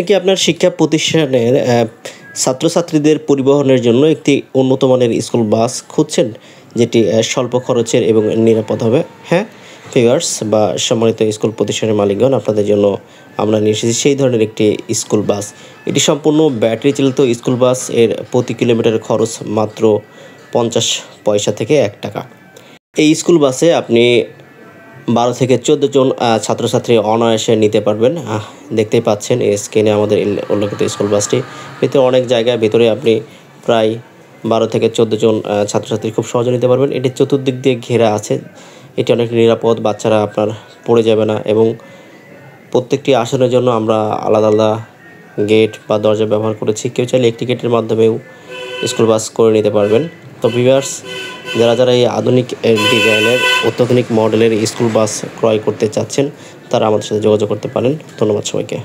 কি আপনার শিক্ষা প্রতিষ্ঠানের ছাত্রছাত্রীদের পরিবহনের জন্য একটি উন্নত মানের স্কুল বাস খুঁজছেন, যেটি স্বল্প খরচের এবং নিরাপদ হবে? হ্যাঁ ভিউয়ার্স বা সম্মানিত স্কুল প্রতিষ্ঠানের মালিকগণ, আপনাদের জন্য আমরা নিয়ে এসেছি সেই ধরনের একটি স্কুল বাস। এটি সম্পূর্ণ ব্যাটারি চালিত স্কুল বাস। এর প্রতি কিলোমিটার খরচ মাত্র 50 পয়সা থেকে 1 টাকা। এই স্কুল বাসে আপনি 12 থেকে 14 জন ছাত্রছাত্রী অনায়াসে নিতে পারবেন। দেখতেই পাচ্ছেন এই স্ক্রিনে আমাদের উল্লেখিত স্কুল বাসটি। ভিতরে অনেক জায়গায়, ভিতরে আপনি প্রায় 12 থেকে 14 জন ছাত্রছাত্রী খুব সহজে নিতে পারবেন। এটি চতুর্দিক দিয়ে ঘেরা আছে। এটি অনেক নিরাপদ, বাচ্চারা আপনার পড়ে যাবে না এবং প্রত্যেকটি আসনের জন্য আমরা আলাদা আলাদা গেট বা দরজা ব্যবহার করেছি। কেউ চাইলে একটি গেটের মাধ্যমেও স্কুল বাস করে নিতে পারবেন। তো ভিউয়ার্স, যারা এই আধুনিক ডিজাইনের অত্যাধুনিক মডেলের স্কুল বাস ক্রয় করতে চাচ্ছেন, তারা আমাদের সাথে যোগাযোগ করতে পারেন। ধন্যবাদ সবাইকে।